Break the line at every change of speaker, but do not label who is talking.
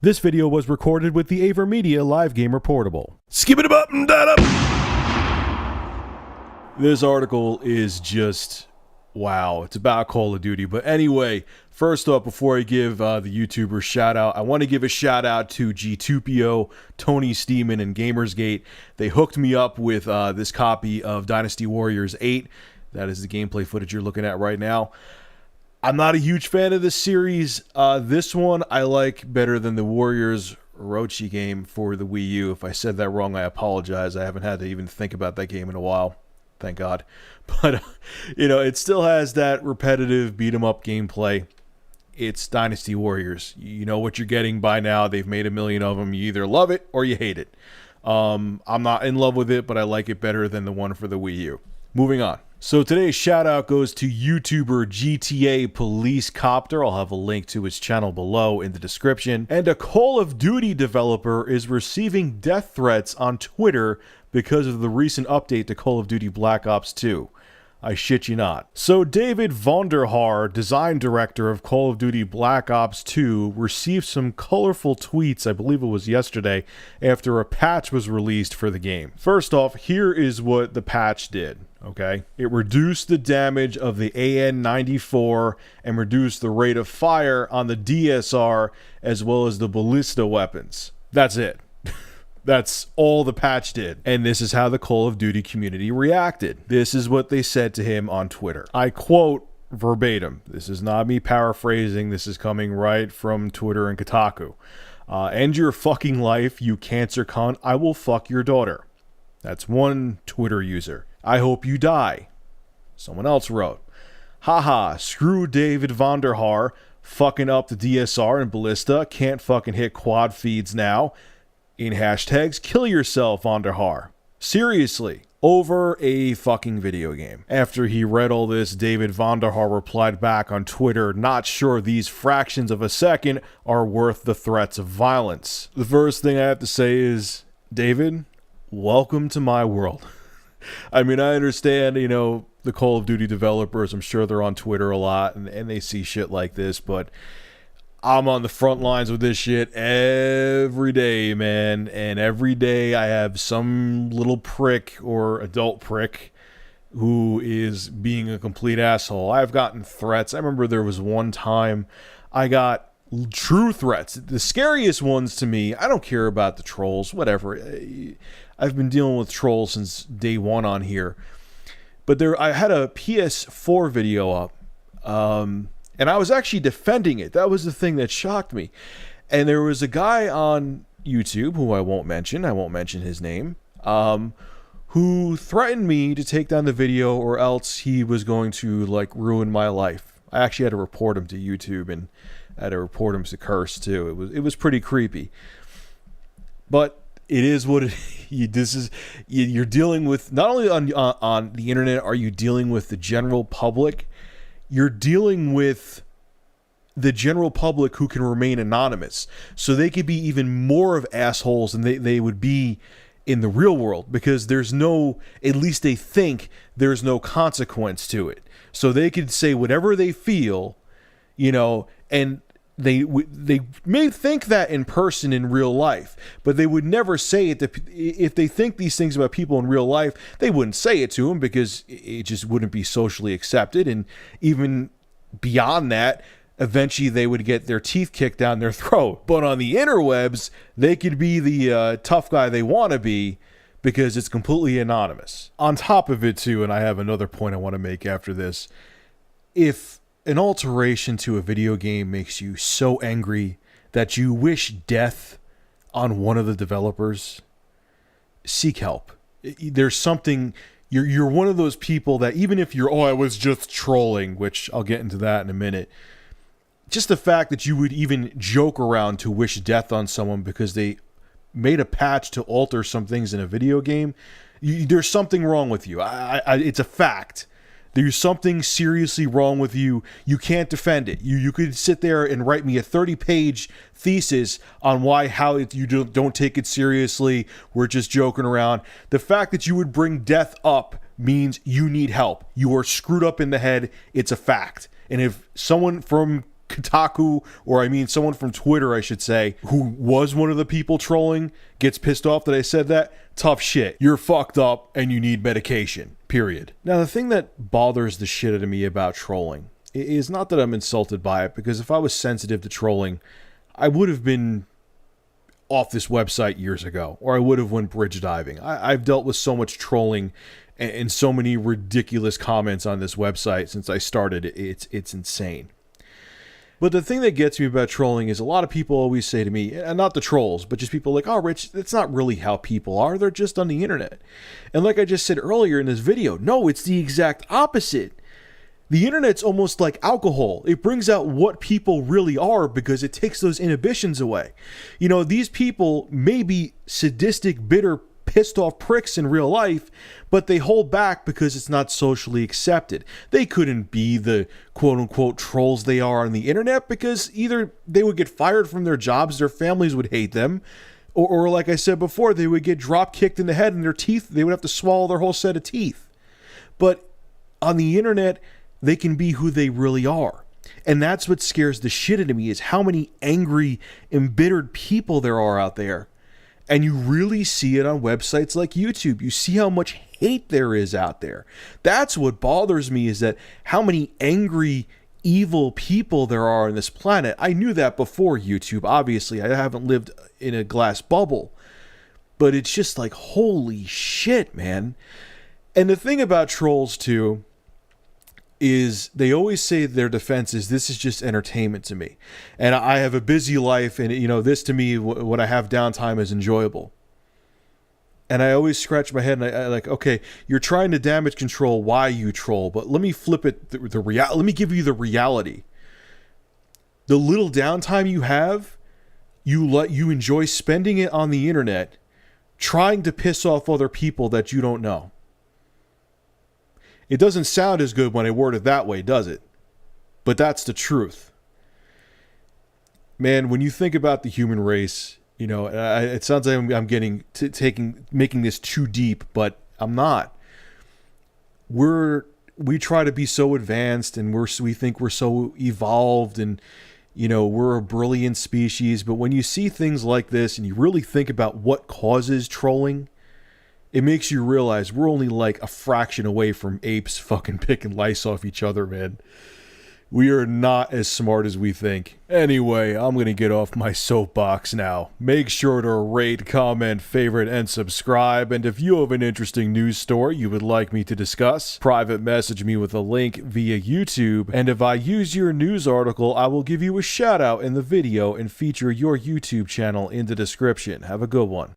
This video was recorded with the Avermedia Live Gamer Portable. Skip it up and that up. This article is just wow. It's about Call of Duty. But anyway, first off, before I give the YouTuber shout out, I want to give a shout out to G2PO, Tony Steeman, and Gamersgate. They hooked me up with this copy of Dynasty Warriors 8. That is the gameplay footage you're looking at right now. I'm not a huge fan of this series. This one I like better than the Warriors Orochi game for the Wii U. If I said that wrong, I apologize. I haven't had to even think about that game in a while. Thank God. But, it still has that repetitive beat-em-up gameplay. It's Dynasty Warriors. You know what you're getting by now. They've made a million of them. You either love it or you hate it. I'm not in love with it, but I like it better than the one for the Wii U. Moving on. So today's shout out goes to YouTuber GTA Police Copter. I'll have a link to his channel below in the description. And a Call of Duty developer is receiving death threats on Twitter because of the recent update to Call of Duty Black Ops 2. I shit you not. So David Vonderhaar, design director of Call of Duty Black Ops 2, received some colorful tweets, I believe it was yesterday, after a patch was released for the game. First off, here is what the patch did. Okay, it reduced the damage of the AN-94 and reduced the rate of fire on the DSR as well as the ballista weapons. That's it. That's all the patch did. And this is how the Call of Duty community reacted. This is what they said to him on Twitter. I quote verbatim. This is not me paraphrasing. This is coming right from Twitter and Kotaku. End your fucking life, you cancer cunt. I will fuck your daughter. That's one Twitter user. I hope you die. Someone else wrote, haha, screw David Vonderhaar, fucking up the DSR and ballista, can't fucking hit quad feeds now. In hashtags, kill yourself, Vonderhaar. Seriously, over a fucking video game. After he read all this, David Vonderhaar replied back on Twitter, not sure these fractions of a second are worth the threats of violence. The first thing I have to say is, David, welcome to my world. I mean, I understand, the Call of Duty developers, I'm sure they're on Twitter a lot and they see shit like this, but I'm on the front lines with this shit every day, man. And every day I have some little prick or adult prick who is being a complete asshole. I've gotten threats. I remember there was one time I got true threats. The scariest ones to me, I don't care about the trolls, whatever. I've been dealing with trolls since day one on here. But I had a PS4 video up, and I was actually defending it. That was the thing that shocked me. And there was a guy on YouTube, who I won't mention his name, who threatened me to take down the video or else he was going to, ruin my life. I actually had to report him to YouTube, and I had to report him to Curse, too. It was pretty creepy. But it is what it is. You're dealing with, not only on the internet are you dealing with the general public, you're dealing with the general public who can remain anonymous. So they could be even more of assholes than they would be in the real world, because there's no, at least they think there's no consequence to it. So they could say whatever they feel, and they may think that in person in real life, but they would never say it. If they think these things about people in real life, they wouldn't say it to them because it just wouldn't be socially accepted. And even beyond that, eventually they would get their teeth kicked down their throat. But on the interwebs, they could be the tough guy they want to be because it's completely anonymous. On top of it, too, and I have another point I want to make after this, if an alteration to a video game makes you so angry that you wish death on one of the developers, seek help. There's something, you're one of those people that even if you're, I was just trolling, which I'll get into that in a minute, just the fact that you would even joke around to wish death on someone because they made a patch to alter some things in a video game, there's something wrong with you. It's a fact. There's something seriously wrong with you. You can't defend it. You could sit there and write me a 30-page thesis on how you don't take it seriously. We're just joking around. The fact that you would bring death up means you need help. You are screwed up in the head. It's a fact. And if someone from Kotaku, or I mean someone from Twitter, I should say, who was one of the people trolling, gets pissed off that I said that, tough shit. You're fucked up and you need medication, period. Now, the thing that bothers the shit out of me about trolling is not that I'm insulted by it, because if I was sensitive to trolling, I would have been off this website years ago, or I would have went bridge diving. I've dealt with so much trolling and so many ridiculous comments on this website since I started. It's insane. But the thing that gets me about trolling is a lot of people always say to me, and not the trolls, but just people like, oh, Rich, that's not really how people are. They're just on the internet. And like I just said earlier in this video, no, it's the exact opposite. The internet's almost like alcohol. It brings out what people really are because it takes those inhibitions away. You know, these people may be sadistic, bitter, pissed off pricks in real life, but they hold back because it's not socially accepted. They couldn't be the quote-unquote trolls they are on the internet because either they would get fired from their jobs, their families would hate them, or like I said before, they would get drop kicked in the head and their teeth, they would have to swallow their whole set of teeth. But on the internet, they can be who they really are. And that's what scares the shit out of me, is how many angry, embittered people there are out there. And you really see it on websites like YouTube. You see how much hate there is out there. That's what bothers me, is that how many angry, evil people there are on this planet. I knew that before YouTube, obviously. I haven't lived in a glass bubble. But it's just like, holy shit, man. And the thing about trolls, too, is they always say their defense is, this is just entertainment to me. And I have a busy life, and, you know, this to me, when I have downtime, is enjoyable. And I always scratch my head and I like, okay, you're trying to damage control why you troll, but let me flip it, let me give you the reality. The little downtime you have, you enjoy spending it on the internet trying to piss off other people that you don't know. It doesn't sound as good when I word it that way, does it? But that's the truth. Man, when you think about the human race, you know, it sounds like I'm making this too deep, but I'm not. We try to be so advanced, and we think we're so evolved, and, you know, we're a brilliant species. But when you see things like this and you really think about what causes trolling, it makes you realize we're only like a fraction away from apes fucking picking lice off each other, man. We are not as smart as we think. Anyway, I'm going to get off my soapbox now. Make sure to rate, comment, favorite, and subscribe. And if you have an interesting news story you would like me to discuss, private message me with a link via YouTube. And if I use your news article, I will give you a shout out in the video and feature your YouTube channel in the description. Have a good one.